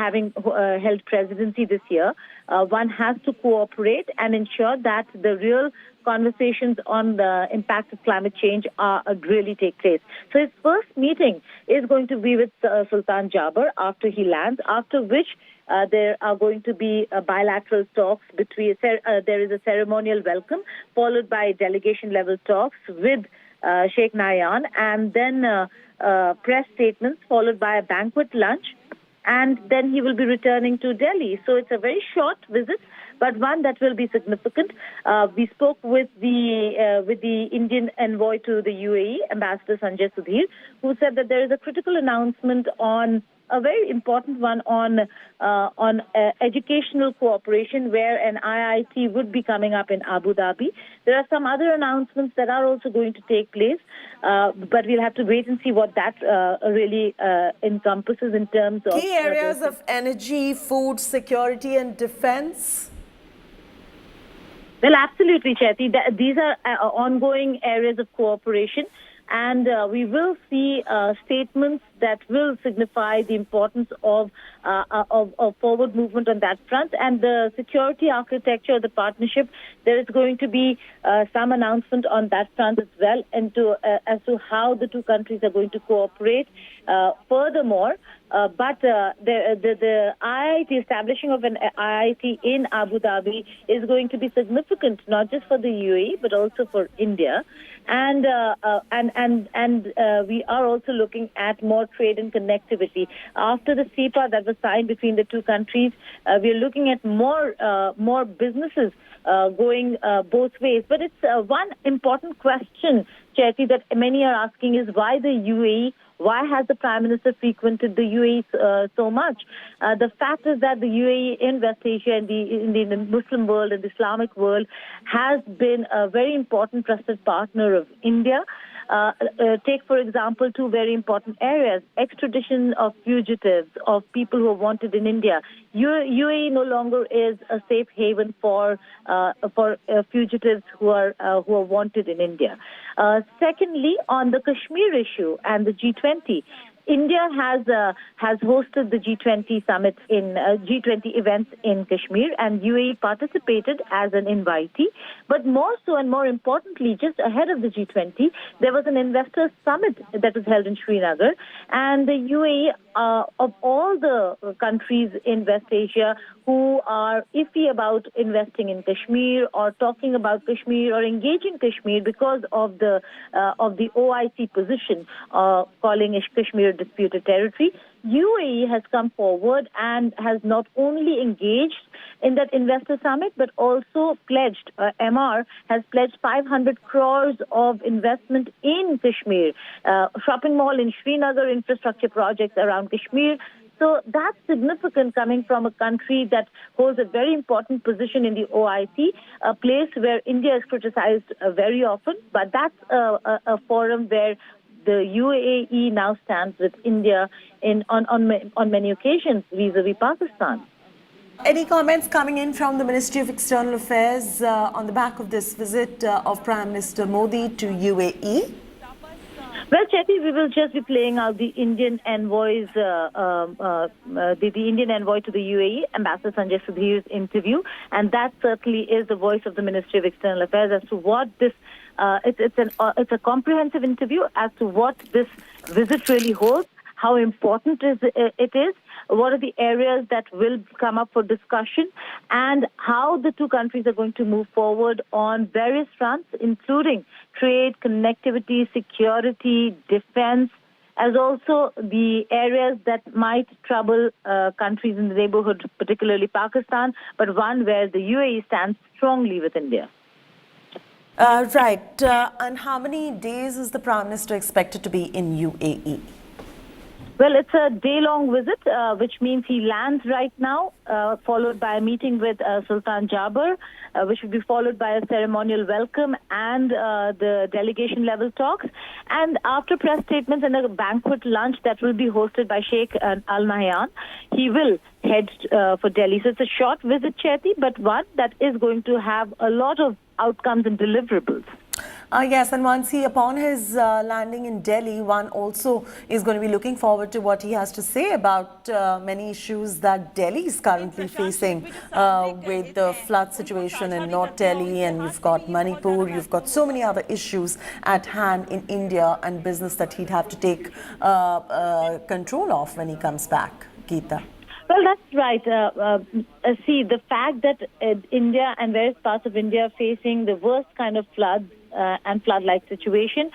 having held presidency this year, one has to cooperate and ensure that the real conversations on the impact of climate change really take place. So his first meeting is going to be with Sultan Jaber after he lands, after which there are going to be bilateral talks between, there is a ceremonial welcome, followed by delegation-level talks with Sheikh Nahyan, and then press statements, followed by a banquet lunch, and then he will be returning to Delhi. So it's a very short visit, but one that will be significant. We spoke with the Indian envoy to the UAE, Ambassador Sanjay Sudhir, who said that there is a critical announcement on a very important one on educational cooperation, where an IIT would be coming up in Abu Dhabi. There are some other announcements that are also going to take place, but we'll have to wait and see what that really encompasses in terms of key areas of energy, food security, and defense. Well, absolutely, Chetty. These are ongoing areas of cooperation, and we will see statements that will signify the importance of forward movement on that front. And the security architecture of the partnership, there is going to be some announcement on that front as well, and as to how the two countries are going to cooperate. Furthermore, but the IIT, establishing of an IIT in Abu Dhabi is going to be significant, not just for the UAE, but also for India. And we are also looking at more trade and connectivity. After the CEPA that was signed between the two countries, we are looking at more businesses going both ways. But it's one important question, Chetty, that many are asking is why the UAE? Why has the Prime Minister frequented the UAE so much? The fact is that the UAE in West Asia and in the Muslim world and the Islamic world has been a very important trusted partner of India. Take, for example, two very important areas: extradition of fugitives, of people who are wanted in India. UAE no longer is a safe haven for fugitives who are wanted in India. Secondly, on the Kashmir issue and the G20, India has hosted the G20 summit in G20 events in Kashmir, and UAE participated as an invitee. But more so and more importantly, just ahead of the G20, there was an investors summit that was held in Srinagar, and the UAE, of all the countries in West Asia who are iffy about investing in Kashmir or talking about Kashmir or engaging Kashmir because of the OIC position calling Kashmir disputed territory, UAE has come forward and has not only engaged in that investor summit, but also pledged, MR has pledged 500 crores of investment in Kashmir, shopping mall in Srinagar, infrastructure projects around Kashmir. So that's significant coming from a country that holds a very important position in the OIC, a place where India is criticized very often, but that's a forum where the UAE now stands with India on many occasions vis-a-vis Pakistan. Any comments coming in from the Ministry of External Affairs on the back of this visit of Prime Minister Modi to UAE? Well, Chetty, we will just be playing out the Indian envoy's, the Indian envoy to the UAE, Ambassador Sanjay Sudhir's interview, and that certainly is the voice of the Ministry of External Affairs as to what this. It's a comprehensive interview as to what this visit really holds, how important it is, what are the areas that will come up for discussion, and how the two countries are going to move forward on various fronts, including trade, connectivity, security, defense, as also the areas that might trouble countries in the neighborhood, particularly Pakistan, but one where the UAE stands strongly with India. Right. And how many days is the Prime Minister expected to be in UAE? Well, it's a day-long visit, which means he lands right now, followed by a meeting with Sultan Jaber, which will be followed by a ceremonial welcome and the delegation-level talks. And after press statements and a banquet lunch that will be hosted by Sheikh Al Nahyan, he will head for Delhi. So it's a short visit, Chetty, but one that is going to have a lot of outcomes and deliverables. Yes, and upon his landing in Delhi, one also is going to be looking forward to what he has to say about many issues that Delhi is currently facing with the flood situation in North Delhi, and you've got Manipur, you've got so many other issues at hand in India and business that he'd have to take control of when he comes back. Geeta. Well, that's right. See, the fact that India and various parts of India are facing the worst kind of floods and flood-like situation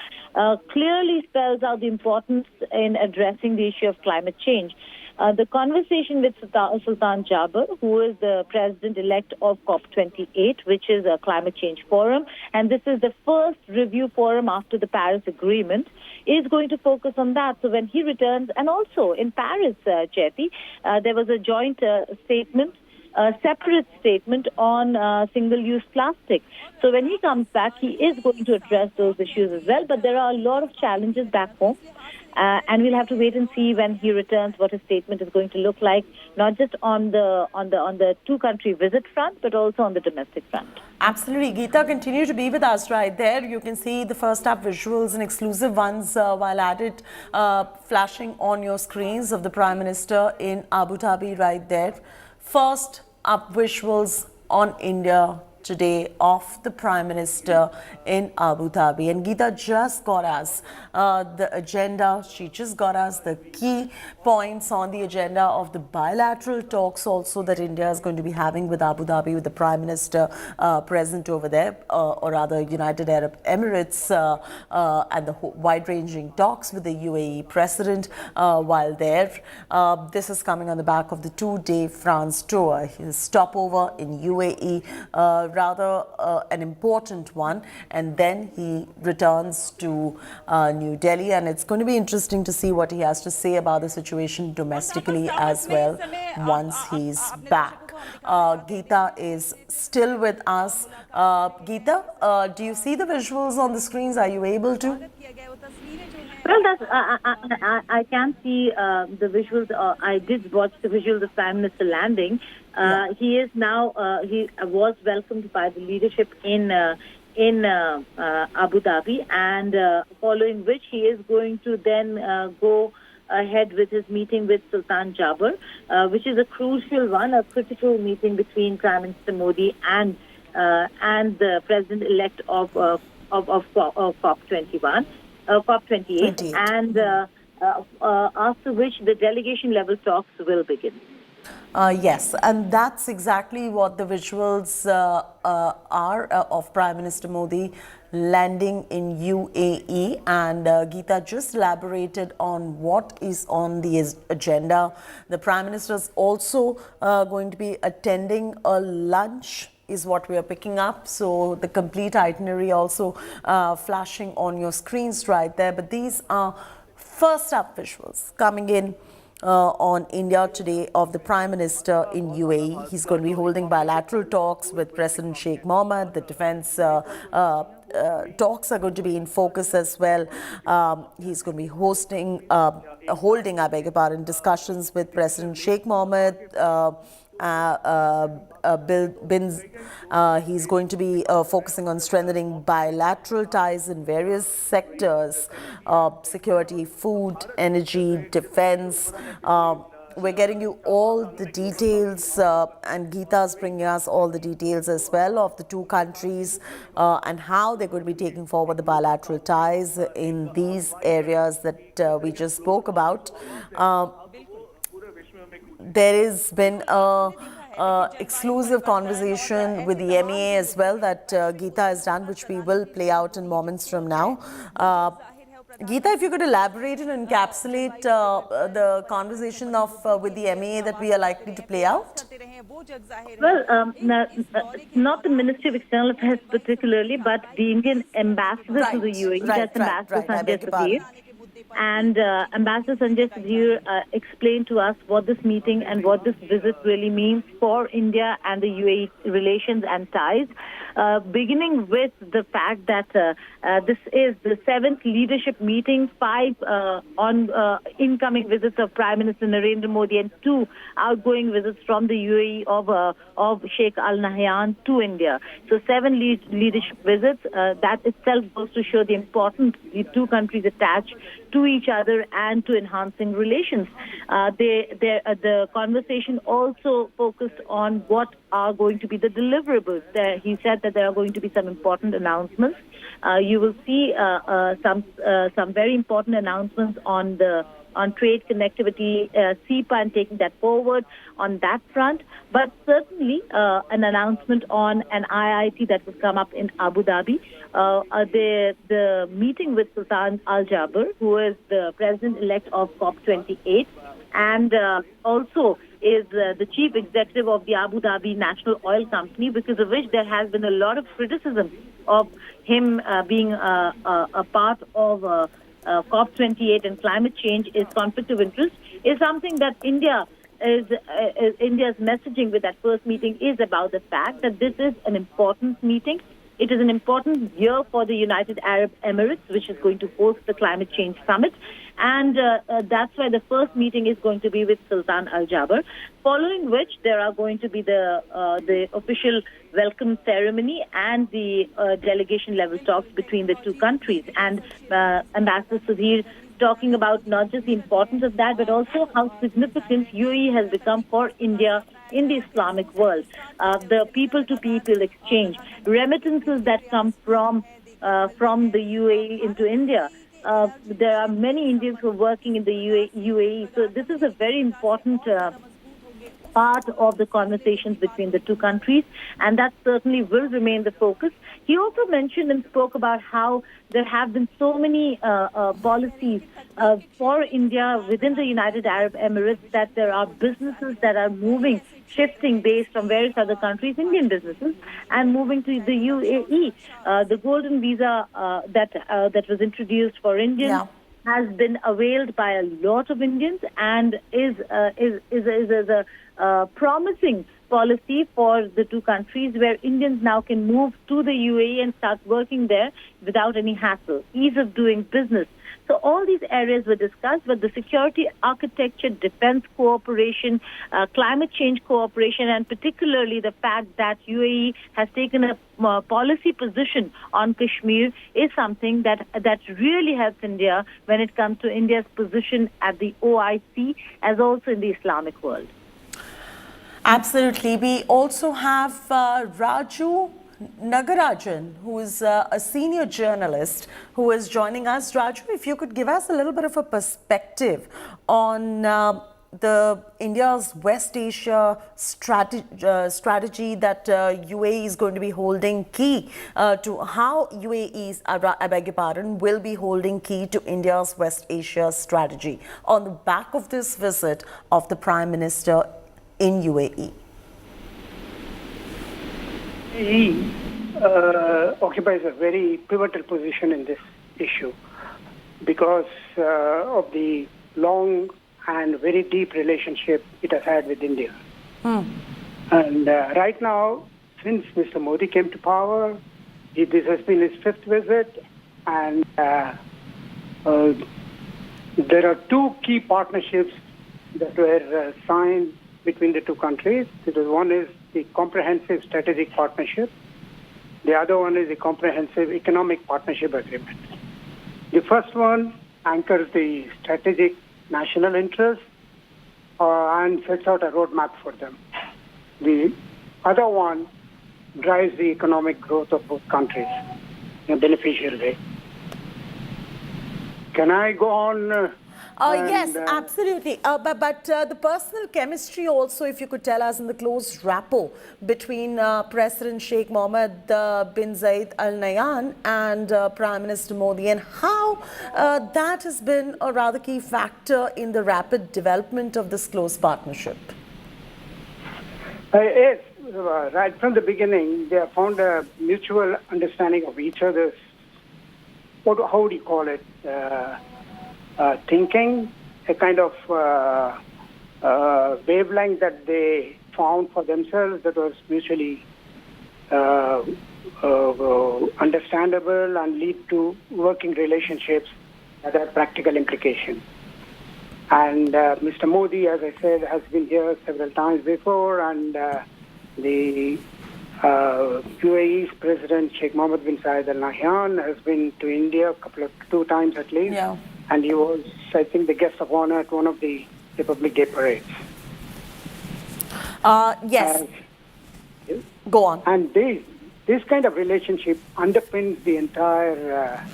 clearly spells out the importance in addressing the issue of climate change. The conversation with Sultan Jaber, who is the president-elect of COP28, which is a climate change forum, and this is the first review forum after the Paris Agreement, is going to focus on that. So when he returns, and also in Paris, Jyoti, there was a joint statement, a separate statement on single-use plastic. So when he comes back, he is going to address those issues as well. But there are a lot of challenges back home. And we'll have to wait and see when he returns what his statement is going to look like, not just on the two-country visit front, but also on the domestic front. Absolutely. Geeta, continue to be with us right there. You can see the first up visuals and exclusive ones while at it flashing on your screens of the Prime Minister in Abu Dhabi right there. First up visuals on India today of the Prime Minister in Abu Dhabi. And Geeta just got us the agenda. She just got us the key points on the agenda of the bilateral talks also that India is going to be having with Abu Dhabi, with the Prime Minister present over there, or rather United Arab Emirates, and the wide-ranging talks with the UAE President while there. This is coming on the back of the two-day France tour. His stopover in UAE, rather an important one, and then he returns to New Delhi, and it's going to be interesting to see what he has to say about the situation domestically as well once he's back. Geeta is still with us. Geeta, do you see the visuals on the screens? Are you able to? Well, I can see the visuals. I did watch the visuals of Prime Minister landing. He is now. He was welcomed by the leadership in Abu Dhabi, and following which he is going to then go ahead with his meeting with Sultan Jaber, which is a crucial one, a critical meeting between Prime Minister Modi and the President-elect of COP21. COP28, and after which the delegation-level talks will begin. Yes, and that's exactly what the visuals are of Prime Minister Modi landing in UAE, and Geeta just elaborated on what is on the agenda. The Prime Minister is also going to be attending a lunch is what we are picking up. So the complete itinerary also flashing on your screens right there. But these are first up visuals coming in on India today of the Prime Minister in UAE. He's going to be holding bilateral talks with President Sheikh Mohammed. The defense talks are going to be in focus as well. He's going to be holding, discussions with President Sheikh Mohammed. He's going to be focusing on strengthening bilateral ties in various sectors, security, food, energy, defense. We're getting you all the details, and Geeta's bringing us all the details as well of the two countries and how they're going to be taking forward the bilateral ties in these areas that we just spoke about. There has been a exclusive conversation with the MEA as well that Geeta has done, which we will play out in moments from now. Geeta, if you could elaborate and encapsulate the conversation with the MEA that we are likely to play out. Well, not the Ministry of External Affairs particularly, but the Indian ambassador to the UAE, that's Ambassador Sanjay Sabir. And Ambassador Sanjay Sabir explained to us what this meeting and what this visit really means for India and the UAE relations and ties. beginning with the fact that this is the 7th leadership meeting, 5 incoming visits of Prime Minister Narendra Modi and 2 outgoing visits from the UAE of Sheikh Al Nahyan to India. So 7 leadership visits. That itself goes to show the importance the two countries attach to each other and to enhancing relations. The conversation also focused on what are going to be the deliverables. He said that there are going to be some important announcements. You will see some very important announcements on trade connectivity, SEPA, and taking that forward on that front. But certainly an announcement on an IIT that will come up in Abu Dhabi. The meeting with Sultan Al Jaber, who is the president-elect of COP28, and also is the chief executive of the Abu Dhabi National Oil Company, because of which there has been a lot of criticism of him being a part of COP28 and climate change. Is conflict of interest, is something that India's messaging with that first meeting is about the fact that this is an important meeting. It is an important year for the United Arab Emirates, which is going to host the Climate Change Summit. And that's why the first meeting is going to be with Sultan Al Jaber, following which there are going to be the official welcome ceremony and the delegation level talks between the two countries. And Ambassador Sudhir talking about not just the importance of that, but also how significant UAE has become for India in the Islamic world. The people-to-people exchange, remittances that come from the UAE into India. There are many Indians who are working in the UAE. So this is a very important part of the conversations between the two countries, and that certainly will remain the focus. He also mentioned and spoke about how there have been so many policies for India within the United Arab Emirates, that there are businesses that are shifting based from various other countries, Indian businesses, and moving to the UAE. The golden visa that was introduced for Indians has been availed by a lot of Indians, and is a promising policy for the two countries, where Indians now can move to the UAE and start working there without any hassle, ease of doing business. So all these areas were discussed, but the security architecture, defense cooperation, climate change cooperation, and particularly the fact that UAE has taken a policy position on Kashmir is something that really helps India when it comes to India's position at the OIC, as also in the Islamic world. Absolutely. We also have Raju Nagarajan, who is a senior journalist, who is joining us. Raju, if you could give us a little bit of a perspective on the India's West Asia strategy that UAE is going to be holding key to how UAE's, I beg your pardon, will be holding key to India's West Asia strategy on the back of this visit of the Prime Minister in UAE. He occupies a very pivotal position in this issue because of the long and very deep relationship it has had with India. And right now, since Mr. Modi came to power, this has been his 5th visit, and there are 2 key partnerships that were signed between the two countries. One is the Comprehensive Strategic Partnership. The other one is the Comprehensive Economic Partnership Agreement. The first one anchors the strategic national interests and sets out a roadmap for them. The other one drives the economic growth of both countries in a beneficial way. Can I go on? Yes, absolutely. But the personal chemistry also, if you could tell us, in the close rapport between President Sheikh Mohammed bin Zayed Al Nahyan and Prime Minister Modi, and how that has been a rather key factor in the rapid development of this close partnership. Yes, right from the beginning, they have found a mutual understanding of each other's, how do you call it, thinking, a kind of wavelength that they found for themselves that was mutually understandable and lead to working relationships that have practical implications. And Mr. Modi, as I said, has been here several times before, and the UAE's President Sheikh Mohammed bin Zayed Al Nahyan has been to India two times at least, and he was, I think, the guest of honor at one of the Republic Day parades. Yes. Go on. And this kind of relationship underpins the entire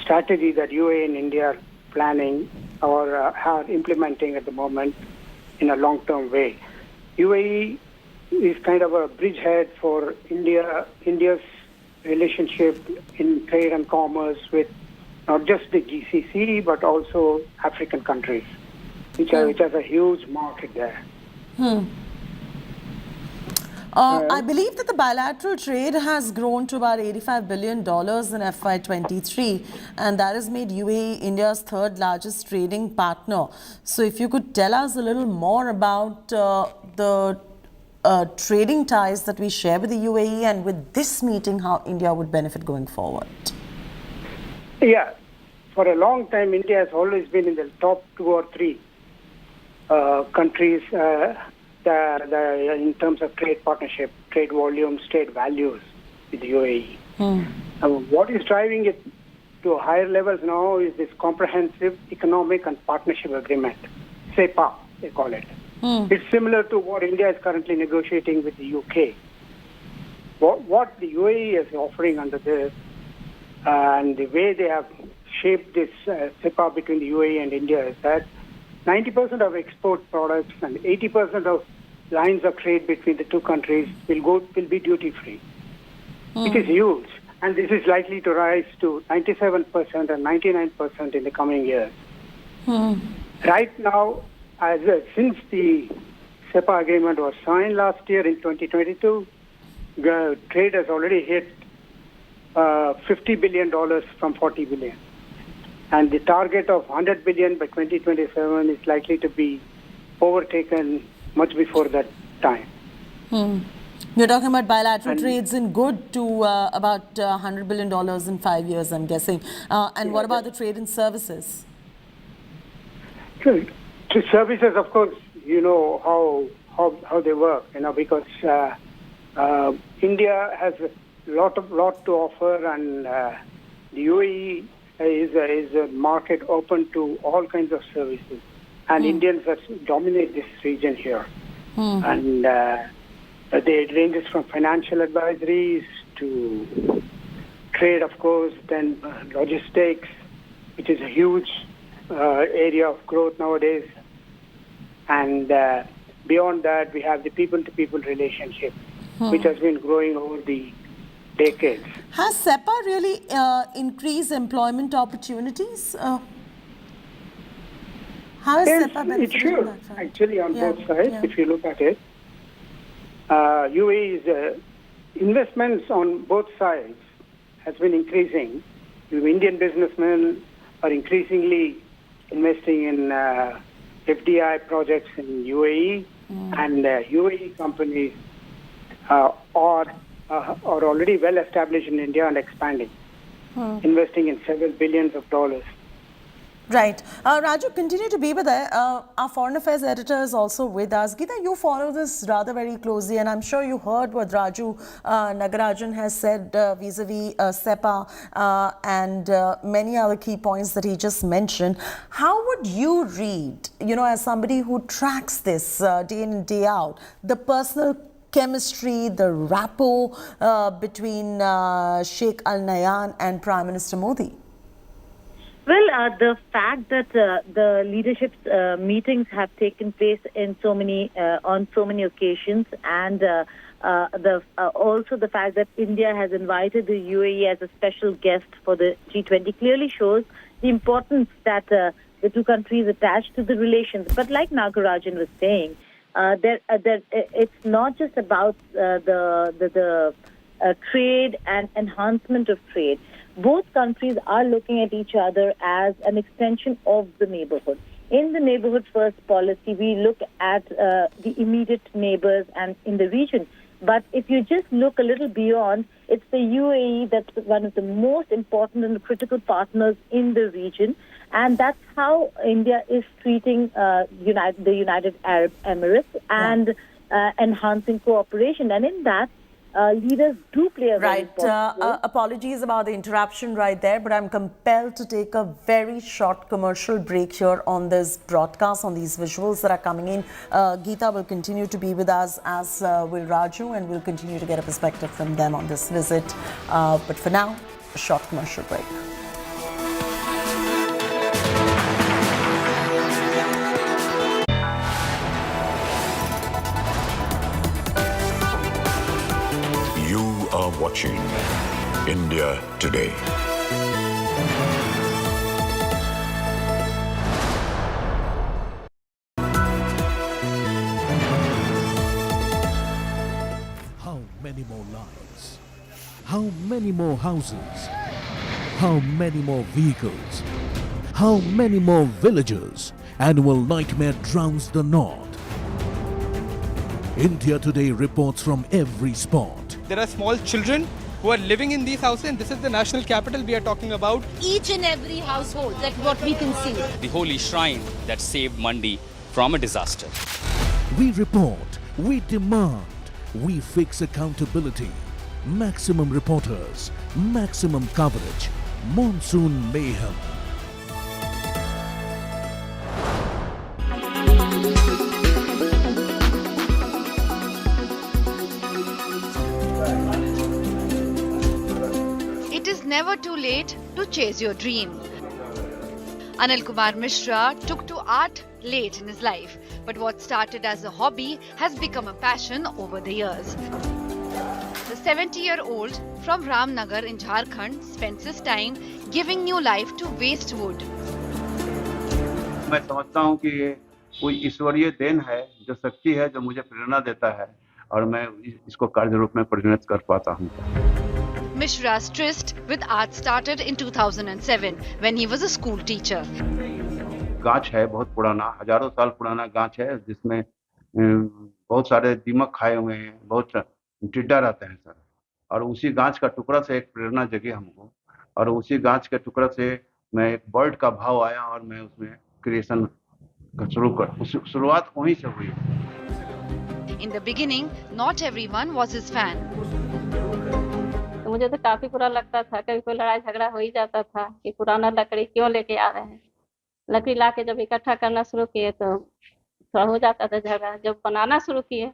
strategy that UAE and India are planning or are implementing at the moment in a long-term way. UAE is kind of a bridgehead for India's relationship in trade and commerce with not just the GCC but also African countries, which has a huge market there. I believe that the bilateral trade has grown to about $85 billion in FY23, and that has made UAE India's third largest trading partner. So if you could tell us a little more about the trading ties that we share with the UAE, and with this meeting, how India would benefit going forward. Yeah, for a long time, India has always been in the top 2 or 3 countries in terms of trade partnership, trade volumes, trade values with the UAE. What is driving it to higher levels now is this comprehensive economic and partnership agreement, CEPA, they call it. It's similar to what India is currently negotiating with the UK. What the UAE is offering under this, and the way they have shaped this CEPA between the UAE and India, is that 90% of export products and 80% of lines of trade between the two countries will be duty-free. It is huge, and this is likely to rise to 97% and 99% in the coming years. Right now, since the CEPA agreement was signed last year in 2022, the trade has already hit $50 billion from $40 billion. And the target of $100 billion by 2027 is likely to be overtaken much before that time. You're talking about bilateral trades in good to about $100 billion in 5 years, I'm guessing. And what about the trade in services? To services, of course, you know how they work, because India has a lot to offer, and the UAE is a market open to all kinds of services, and Indians dominate this region here. And it ranges from financial advisories to trade, of course, then logistics, which is a huge area of growth nowadays. And beyond that, we have the people-to-people relationship, which has been growing over the decades. Has CEPA really increased employment opportunities? How is CEPA benefiting? It should, actually, on both sides, if you look at it. UAE's investments on both sides has been increasing. Indian businessmen are increasingly investing in FDI projects in UAE, and UAE companies are already well established in India and expanding, investing in several billions of dollars. Right. Raju, continue to be with us. Our Foreign Affairs editor is also with us. Geeta, you follow this rather very closely, and I'm sure you heard what Raju Nagarajan has said vis-a-vis CEPA and many other key points that he just mentioned. How would you read, as somebody who tracks this day in and day out, the personal chemistry, the rapport between Sheikh Al Nahyan and Prime Minister Modi? Well, the fact that the leadership meetings have taken place in on so many occasions, and also the fact that India has invited the UAE as a special guest for the G20 clearly shows the importance that the two countries attach to the relations. But like Nagarajan was saying, it's not just about the trade and enhancement of trade. Both countries are looking at each other as an extension of the neighborhood. In the neighborhood first policy, we look at the immediate neighbors and in the region. But if you just look a little beyond, it's the UAE that's one of the most important and critical partners in the region. And that's how India is treating the United Arab Emirates and enhancing cooperation. And in that, leaders do play a very important role. Apologies about the interruption right there, but I'm compelled to take a very short commercial break here on this broadcast, on these visuals that are coming in. Geeta will continue to be with us, as will Raju, and we'll continue to get a perspective from them on this visit. But for now, a short commercial break. Are watching India Today. How many more lives? How many more houses? How many more vehicles? How many more villages? And will nightmare drowns the north? India Today reports from every spot. There are small children who are living in these houses, and this is the national capital we are talking about. Each and every household, that's what we can see. The holy shrine that saved Mandi from a disaster. We report, we demand, we fix accountability. Maximum reporters, maximum coverage, monsoon mayhem. It is never too late to chase your dream. Anil Kumar Mishra took to art late in his life, but what started as a hobby has become a passion over the years. The 70-year-old from Ramnagar in Jharkhand spends his time giving new life to waste wood. मैं समझता हूँ कि ये कोई ईश्वरीय then है, जो शक्ति है, जो मुझे प्रेरणा देता है, और मैं इसको कार्य रूप में परिणत कर पाता हूँ. Mishra's tryst with art started in 2007 when he was a school teacher. गांच है बहुत पुराना, हजारों साल पुराना गांच है, जिसमें बहुत सारे दीमक खाए हुए हैं, बहुत टिड्डा रहते हैं सर. और उसी गांच का टुकड़ा से एक प्रेरणा जगी हमको, और उसी गांच के टुकड़ा से मैं एक बर्ड का भाव आया और मैं उसमें क्रिएशन का शुरुआत वहीं से हुई. In the beginning, not everyone was his fan. मुझे तो काफी बुरा लगता था, कभी कोई लड़ाई झगड़ा हो ही जाता था कि पुराना लकड़ी क्यों लेके आ रहे हैं. लकड़ी लाके जब इकट्ठा करना शुरू किए तो थोड़ा हो जाता था झगड़ा. जब बनाना शुरू किए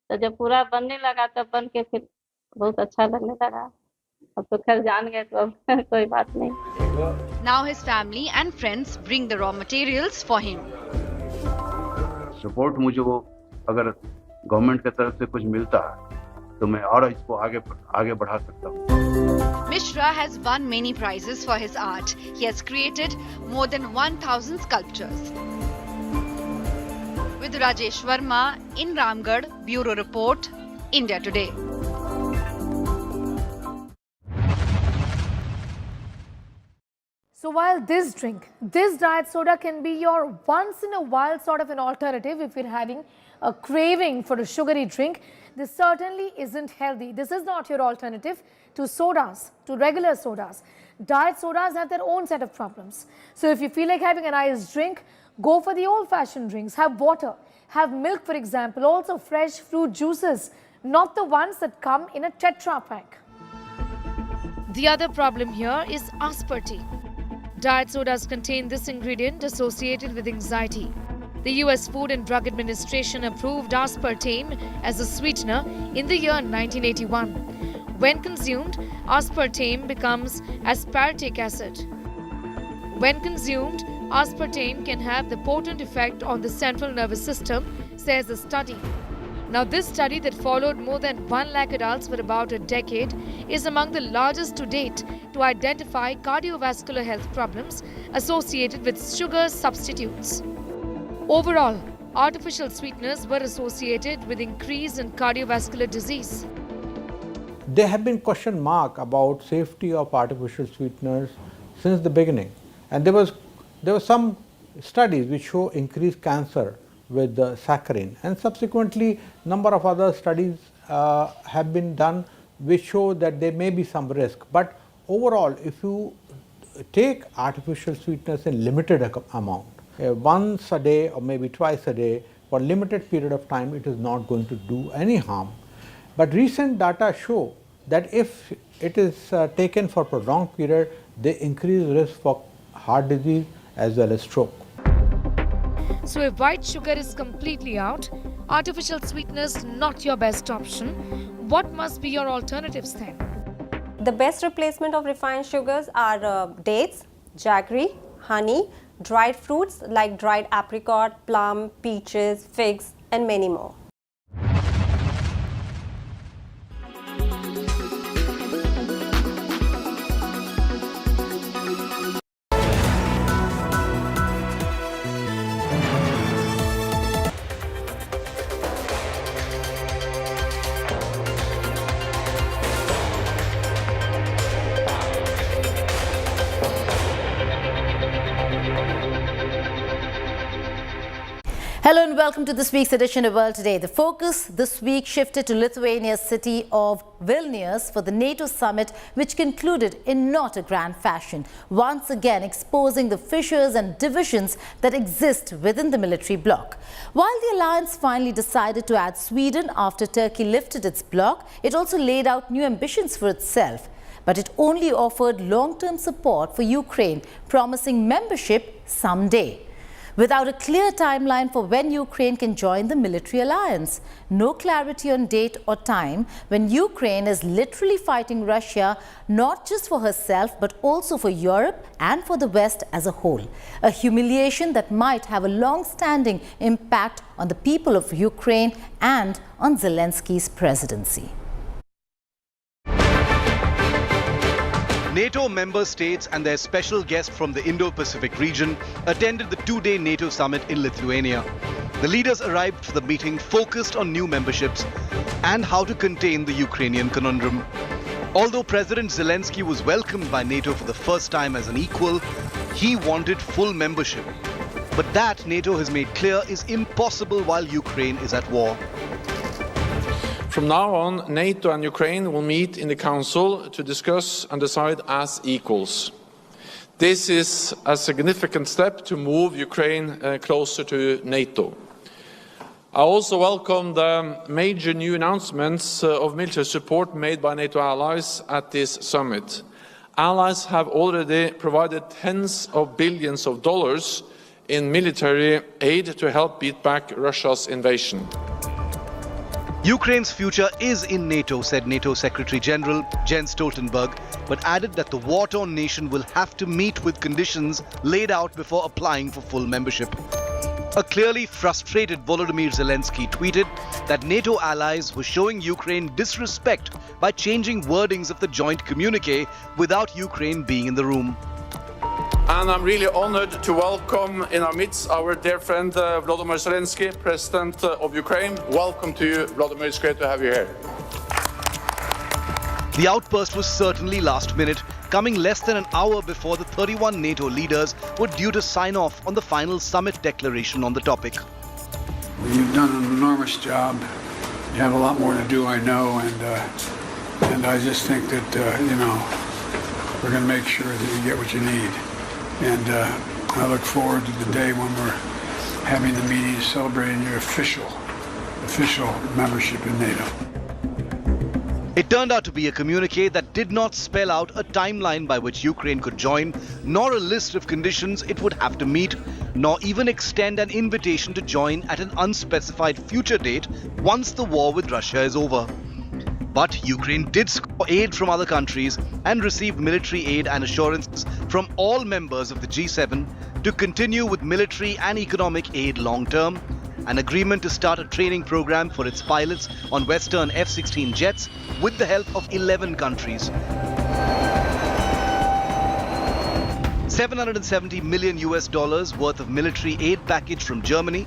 तो जब पूरा बनने लगा तब बन के फिर बहुत अच्छा लगने लगा. अब तो खैर जान गए तो अब कोई बात नहीं. Now his family and friends bring the raw materials for him. Support मुझे वो अगर गवर्नमेंट की तरफ से कुछ मिलता तो मैं और इसको आगे बढ़ा सकता हूँ. Mishra has won many prizes for his art. He has created more than 1,000 sculptures. With Rajesh Verma in Ramgarh, Bureau Report, India Today. So while this diet soda can be your once-in-a-while sort of an alternative if you're having a craving for a sugary drink, this certainly isn't healthy. This is not your alternative to sodas, to regular sodas. Diet sodas have their own set of problems. So if you feel like having a nice drink, go for the old-fashioned drinks. Have water, have milk, for example, also fresh fruit juices, not the ones that come in a Tetra pack. The other problem here is aspartame. Diet sodas contain this ingredient associated with anxiety. The US Food and Drug Administration approved aspartame as a sweetener in the year 1981. When consumed, aspartame becomes aspartic acid. When consumed, aspartame can have the potent effect on the central nervous system, says the study. Now, this study that followed more than 1 lakh adults for about a decade is among the largest to date to identify cardiovascular health problems associated with sugar substitutes. Overall, artificial sweeteners were associated with increase in cardiovascular disease. There have been question marks about safety of artificial sweeteners since the beginning, and there were some studies which show increased cancer with the saccharin, and subsequently number of other studies have been done which show that there may be some risk. But overall, if you take artificial sweeteners in limited amount, once a day or maybe twice a day for a limited period of time, it is not going to do any harm. But recent data show that if it is taken for a prolonged period, they increase risk for heart disease as well as stroke. So if white sugar is completely out, artificial sweeteners not your best option, what must be your alternatives then? The best replacement of refined sugars are dates, jaggery, honey, dried fruits like dried apricot, plum, peaches, figs, and many more. Hello and welcome to this week's edition of World Today. The focus this week shifted to Lithuania's city of Vilnius for the NATO Summit, which concluded in not a grand fashion, once again exposing the fissures and divisions that exist within the military bloc. While the alliance finally decided to add Sweden after Turkey lifted its bloc, it also laid out new ambitions for itself. But it only offered long-term support for Ukraine, promising membership someday, without a clear timeline for when Ukraine can join the military alliance. No clarity on date or time when Ukraine is literally fighting Russia, not just for herself, but also for Europe and for the West as a whole. A humiliation that might have a long-standing impact on the people of Ukraine and on Zelensky's presidency. NATO member states and their special guest from the Indo-Pacific region attended the two-day NATO summit in Lithuania. The leaders arrived for the meeting focused on new memberships and how to contain the Ukrainian conundrum. Although President Zelensky was welcomed by NATO for the first time as an equal, he wanted full membership. But that, NATO has made clear, is impossible while Ukraine is at war. From now on, NATO and Ukraine will meet in the Council to discuss and decide as equals. This is a significant step to move Ukraine closer to NATO. I also welcome the major new announcements of military support made by NATO allies at this summit. Allies have already provided tens of billions of dollars in military aid to help beat back Russia's invasion. Ukraine's future is in NATO, said NATO Secretary General Jens Stoltenberg, but added that the war-torn nation will have to meet with conditions laid out before applying for full membership. A clearly frustrated Volodymyr Zelensky tweeted that NATO allies were showing Ukraine disrespect by changing wordings of the joint communique without Ukraine being in the room. And I'm really honored to welcome in our midst our dear friend Volodymyr Zelensky, President of Ukraine. Welcome to you, Volodymyr. It's great to have you here. The outburst was certainly last minute, coming less than an hour before the 31 NATO leaders were due to sign off on the final summit declaration on the topic. You've done an enormous job. You have a lot more to do, I know, and I just think that, we're going to make sure that you get what you need. And I look forward to the day when we're having the meeting celebrating your official membership in NATO. It turned out to be a communique that did not spell out a timeline by which Ukraine could join, nor a list of conditions it would have to meet, nor even extend an invitation to join at an unspecified future date once the war with Russia is over. But Ukraine did score aid from other countries and received military aid and assurances from all members of the G7 to continue with military and economic aid long term, an agreement to start a training program for its pilots on Western F-16 jets with the help of 11 countries. $770 million worth of military aid package from Germany.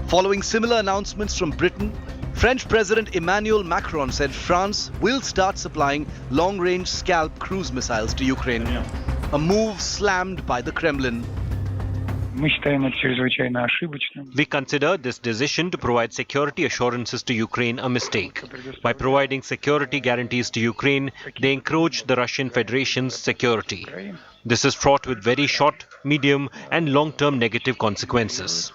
Following similar announcements from Britain, French President Emmanuel Macron said France will start supplying long-range Scalp cruise missiles to Ukraine, a move slammed by the Kremlin. We consider this decision to provide security assurances to Ukraine a mistake. By providing security guarantees to Ukraine, they encroach the Russian Federation's security. This is fraught with very short, medium and long-term negative consequences.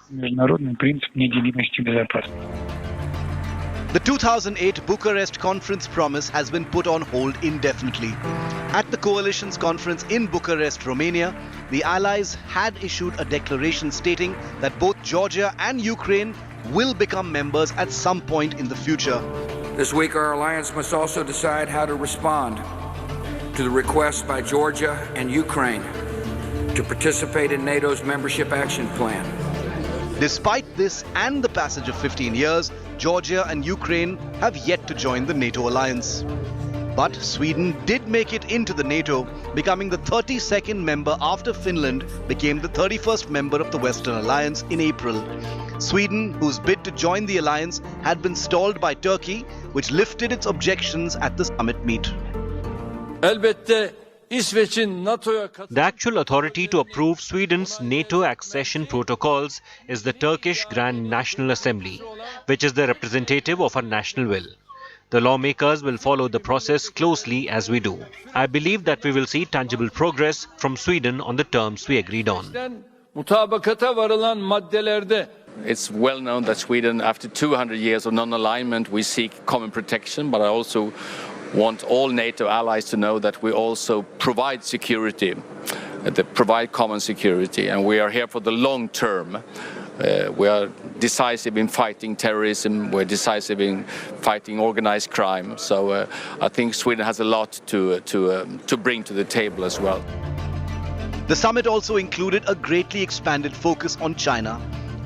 The 2008 Bucharest conference promise has been put on hold indefinitely. At the coalition's conference in Bucharest, Romania, the allies had issued a declaration stating that both Georgia and Ukraine will become members at some point in the future. This week, our alliance must also decide how to respond to the request by Georgia and Ukraine to participate in NATO's membership action plan. Despite this and the passage of 15 years, Georgia and Ukraine have yet to join the NATO alliance. But Sweden did make it into the NATO, becoming the 32nd member after Finland became the 31st member of the Western Alliance in April. Sweden, whose bid to join the alliance had been stalled by Turkey, which lifted its objections at the summit meet. The actual authority to approve Sweden's NATO accession protocols is the Turkish Grand National Assembly, which is the representative of our national will. The lawmakers will follow the process closely as we do. I believe that we will see tangible progress from Sweden on the terms we agreed on. It's well known that Sweden, after 200 years of non-alignment, we seek common protection, but I also want all NATO allies to know that we also provide security, provide common security, and we are here for the long term. We are decisive in fighting terrorism, we're decisive in fighting organized crime, so I think Sweden has a lot to bring to the table as well. The summit also included a greatly expanded focus on China.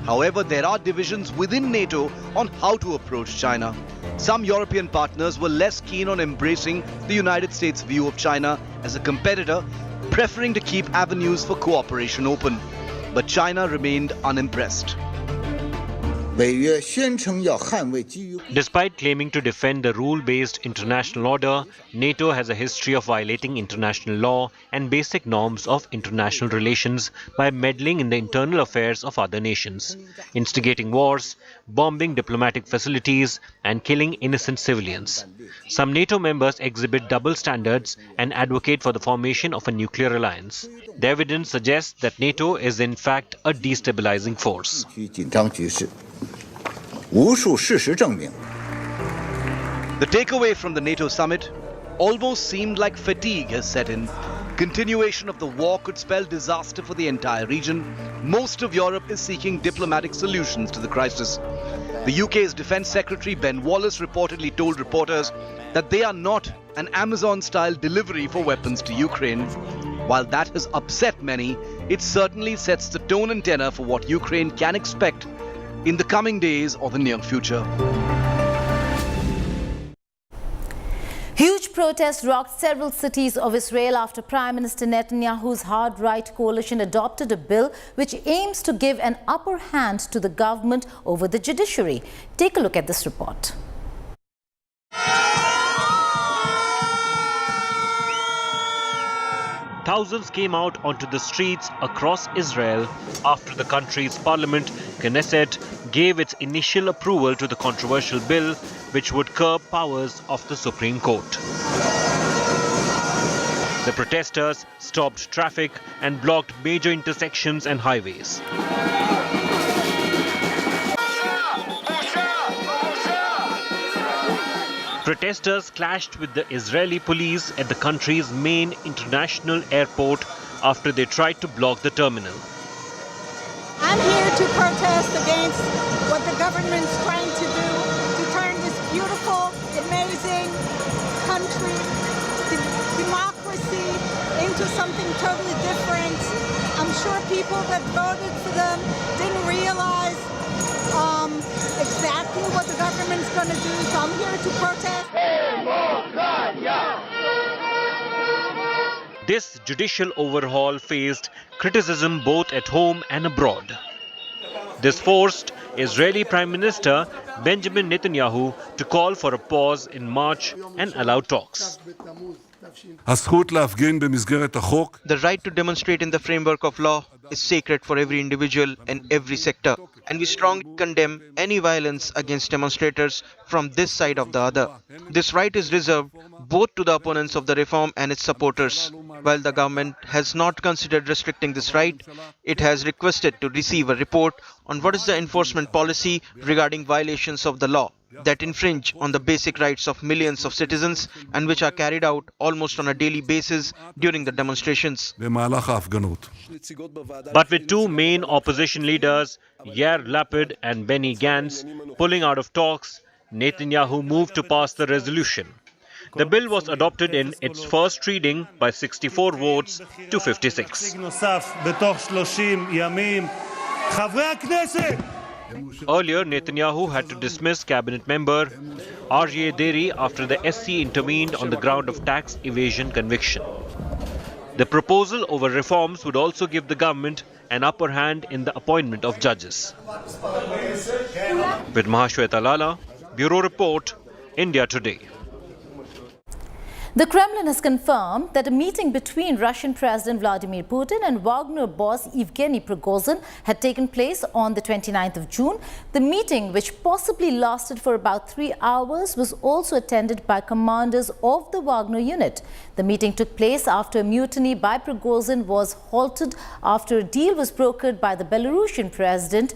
However, there are divisions within NATO on how to approach China. Some European partners were less keen on embracing the United States' view of China as a competitor, preferring to keep avenues for cooperation open. But China remained unimpressed. Despite claiming to defend the rule-based international order, NATO has a history of violating international law and basic norms of international relations by meddling in the internal affairs of other nations, instigating wars, bombing diplomatic facilities, and killing innocent civilians. Some NATO members exhibit double standards and advocate for the formation of a nuclear alliance. The evidence suggests that NATO is in fact a destabilizing force. The takeaway from the NATO summit almost seemed like fatigue has set in. Continuation of the war could spell disaster for the entire region. Most of Europe is seeking diplomatic solutions to the crisis. The UK's Defence Secretary Ben Wallace reportedly told reporters that they are not an Amazon-style delivery for weapons to Ukraine. While that has upset many, it certainly sets the tone and tenor for what Ukraine can expect in the coming days or the near future. Huge protests rocked several cities of Israel after Prime Minister Netanyahu's hard-right coalition adopted a bill which aims to give an upper hand to the government over the judiciary. Take a look at this report. Thousands came out onto the streets across Israel after the country's parliament, Knesset, gave its initial approval to the controversial bill which would curb powers of the Supreme Court. The protesters stopped traffic and blocked major intersections and highways. Protesters clashed with the Israeli police at the country's main international airport after they tried to block the terminal. I'm here to protest against what the government's trying to do to turn this beautiful, amazing country, democracy, into something totally different. I'm sure people that voted for them didn't realize exactly what the government's going to do, so I'm here to protest. This judicial overhaul faced criticism both at home and abroad. This forced Israeli Prime Minister Benjamin Netanyahu to call for a pause in March and allow talks. הזכות להפגין במסגרת החוק. The right to demonstrate in the framework of law is sacred for every individual and every sector, and we strongly condemn any violence against demonstrators from this side or the other. This right is reserved both to the opponents of the reform and its supporters. While the government has not considered restricting this right, it has requested to receive a report on what is the enforcement policy regarding violations of the law that infringe on the basic rights of millions of citizens and which are carried out almost on a daily basis during the demonstrations. But with two main opposition leaders, Yair Lapid and Benny Gantz, pulling out of talks, Netanyahu moved to pass the resolution. The bill was adopted in its first reading by 64 votes to 56. Earlier, Netanyahu had to dismiss cabinet member Aryeh Deri after the SC intervened on the ground of tax evasion conviction. The proposal over reforms would also give the government an upper hand in the appointment of judges. With Mahashweta Lala, Bureau Report, India Today. The Kremlin has confirmed that a meeting between Russian President Vladimir Putin and Wagner boss Yevgeny Prigozhin had taken place on the 29th of June. The meeting, which possibly lasted for about 3 hours, was also attended by commanders of the Wagner unit. The meeting took place after a mutiny by Prigozhin was halted after a deal was brokered by the Belarusian President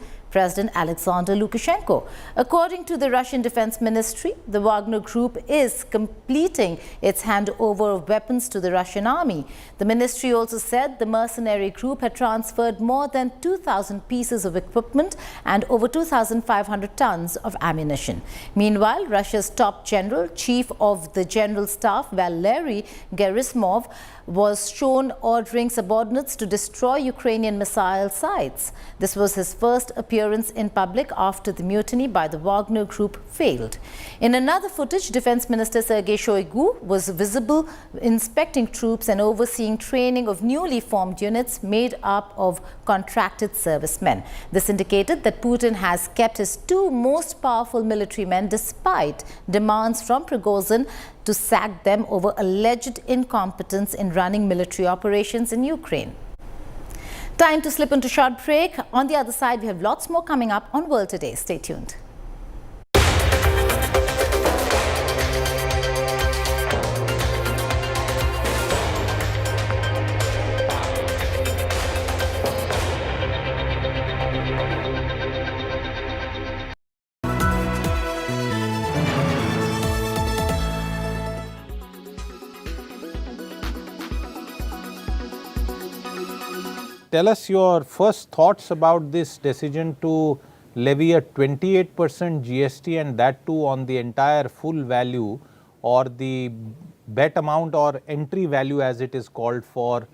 Alexander Lukashenko. According to the Russian Defense Ministry, the Wagner Group is completing its handover of weapons to the Russian army. The ministry also said the mercenary group had transferred more than 2,000 pieces of equipment and over 2,500 tons of ammunition. Meanwhile, Russia's top general, chief of the General Staff, Valery Gerasimov, was shown ordering subordinates to destroy Ukrainian missile sites. This was his first appearance in public after the mutiny by the Wagner Group failed. In another footage, Defense Minister Sergei Shoigu was visible inspecting troops and overseeing training of newly formed units made up of contracted servicemen. This indicated that Putin has kept his two most powerful military men despite demands from Prigozhin to sack them over alleged incompetence in running military operations in Ukraine. Time to slip into a short break. On the other side, we have lots more coming up on World Today. Stay tuned. Tell us your first thoughts about this decision to levy a 28% GST and that too on the entire full value or the bet amount or entry value as it is called for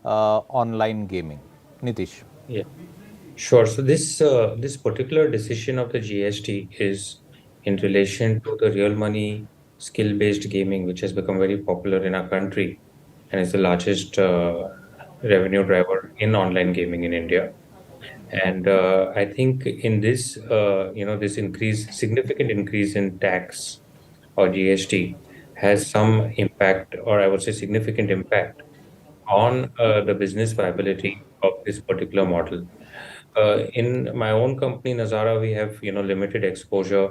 online gaming. Nitish. Yeah, sure. So this particular decision of the GST is in relation to the real money skill-based gaming, which has become very popular in our country and is the largest revenue driver in online gaming in India. And I think in this, this significant increase in tax or GST has some impact, or I would say significant impact on the business viability of this particular model. In my own company, Nazara, we have limited exposure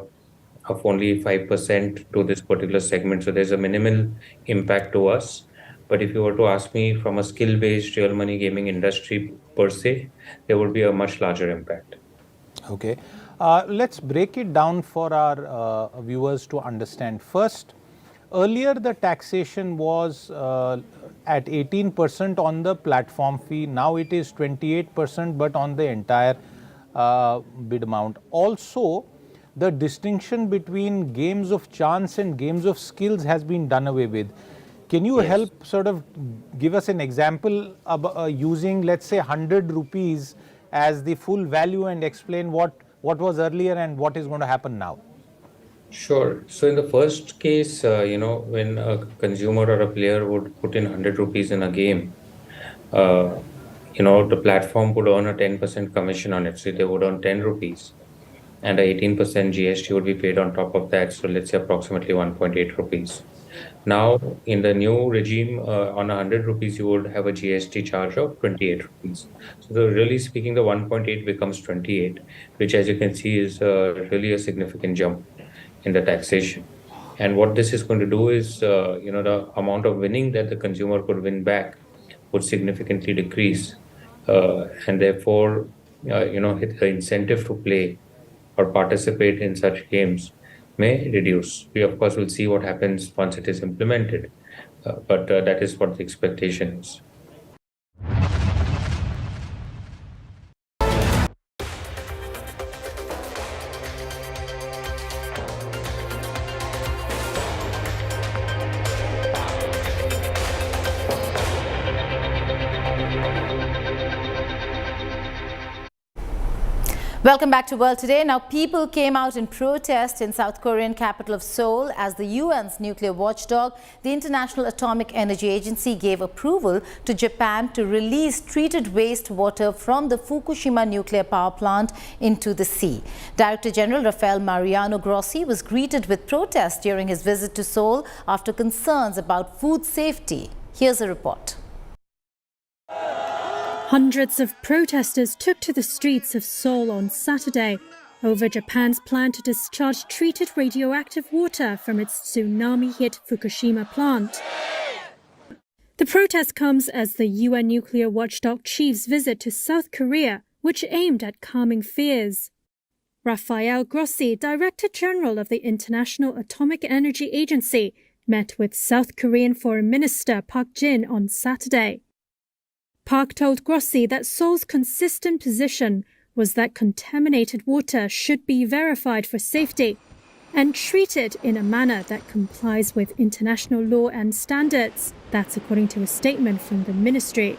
of only 5% to this particular segment. So there's a minimal impact to us. But if you were to ask me from a skill-based real money gaming industry per se, there would be a much larger impact. Okay. Let's break it down for our viewers to understand. First, earlier the taxation was at 18% on the platform fee. Now it is 28% but on the entire bid amount. Also, the distinction between games of chance and games of skills has been done away with. Can you help sort of give us an example of using, let's say, 100 rupees as the full value and explain what was earlier and what is going to happen now? Sure. So in the first case, when a consumer or a player would put in 100 rupees in a game, the platform would earn a 10% commission on it. So they would earn 10 rupees and a 18% GST would be paid on top of that. So let's say approximately 1.8 rupees. Now, in the new regime, on 100 rupees, you would have a GST charge of 28 rupees. So, really speaking, the 1.8 becomes 28, which, as you can see, is really a significant jump in the taxation. And what this is going to do is, the amount of winning that the consumer could win back would significantly decrease, and therefore, the incentive to play or participate in such games may reduce. We, of course, will see what happens once it is implemented, but that is what the expectation is. Welcome back to World Today. Now, people came out in protest in South Korean capital of Seoul as the UN's nuclear watchdog, the International Atomic Energy Agency, gave approval to Japan to release treated wastewater from the Fukushima nuclear power plant into the sea. Director General Rafael Mariano Grossi was greeted with protest during his visit to Seoul after concerns about food safety. Here's a report. Hundreds of protesters took to the streets of Seoul on Saturday over Japan's plan to discharge treated radioactive water from its tsunami-hit Fukushima plant. The protest comes as the UN nuclear watchdog chief's visit to South Korea, which aimed at calming fears. Rafael Grossi, Director General of the International Atomic Energy Agency, met with South Korean Foreign Minister Park Jin on Saturday. Park told Grossi that Seoul's consistent position was that contaminated water should be verified for safety and treated in a manner that complies with international law and standards. That's according to a statement from the ministry.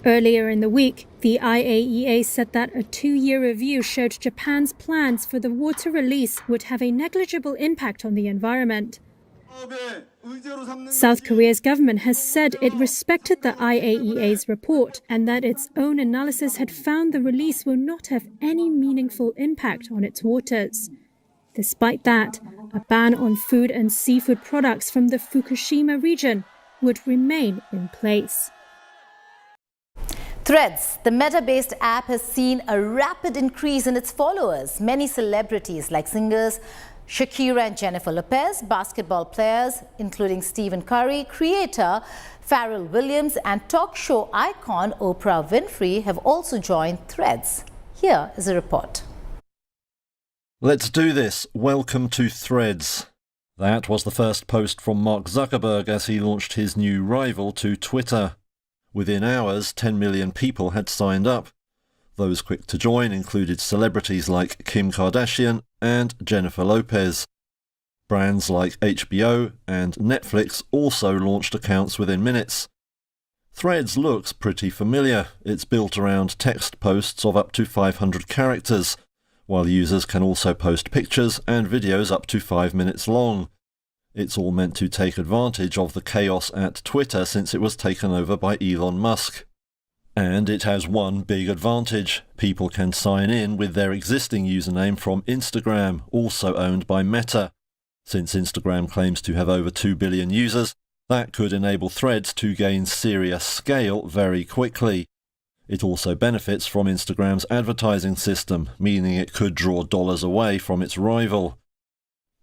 Earlier in the week, the IAEA said that a 2-year review showed Japan's plans for the water release would have a negligible impact on the environment. South Korea's government has said it respected the IAEA's report and that its own analysis had found the release will not have any meaningful impact on its waters. Despite that, a ban on food and seafood products from the Fukushima region would remain in place. Threads, the Meta-based app, has seen a rapid increase in its followers. Many celebrities like singers Shakira and Jennifer Lopez, basketball players including Stephen Curry, creator Pharrell Williams and talk show icon Oprah Winfrey have also joined Threads. Here is a report. Let's do this. Welcome to Threads. That was the first post from Mark Zuckerberg as he launched his new rival to Twitter. Within hours, 10 million people had signed up. Those quick to join included celebrities like Kim Kardashian and Jennifer Lopez. Brands like HBO and Netflix also launched accounts within minutes. Threads looks pretty familiar. It's built around text posts of up to 500 characters, while users can also post pictures and videos up to 5 minutes long. It's all meant to take advantage of the chaos at Twitter since it was taken over by Elon Musk. And it has one big advantage. People can sign in with their existing username from Instagram, also owned by Meta. Since Instagram claims to have over 2 billion users, that could enable Threads to gain serious scale very quickly. It also benefits from Instagram's advertising system, meaning it could draw dollars away from its rival.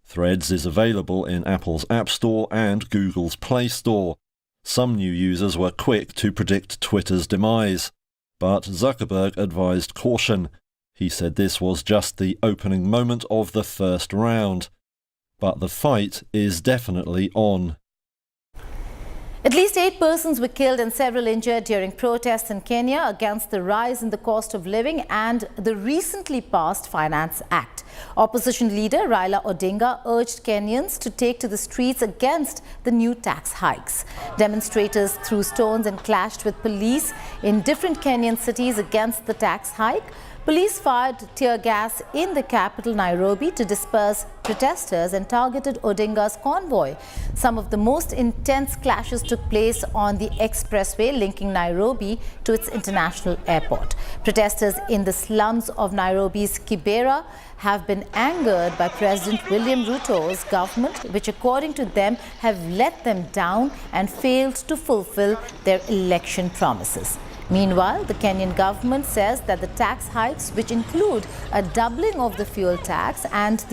Threads is available in Apple's App Store and Google's Play Store. Some new users were quick to predict Twitter's demise, but Zuckerberg advised caution. He said this was just the opening moment of the first round. But the fight is definitely on. At least 8 persons were killed and several injured during protests in Kenya against the rise in the cost of living and the recently passed Finance Act. Opposition leader Raila Odinga urged Kenyans to take to the streets against the new tax hikes. Demonstrators threw stones and clashed with police in different Kenyan cities against the tax hike. Police fired tear gas in the capital, Nairobi, to disperse protesters and targeted Odinga's convoy. Some of the most intense clashes took place on the expressway linking Nairobi to its international airport. Protesters in the slums of Nairobi's Kibera have have been angered by President William Ruto's government, which according to them have let them down and failed to fulfill their election promises. Meanwhile, the Kenyan government says that the tax hikes, which include a doubling of the fuel tax and the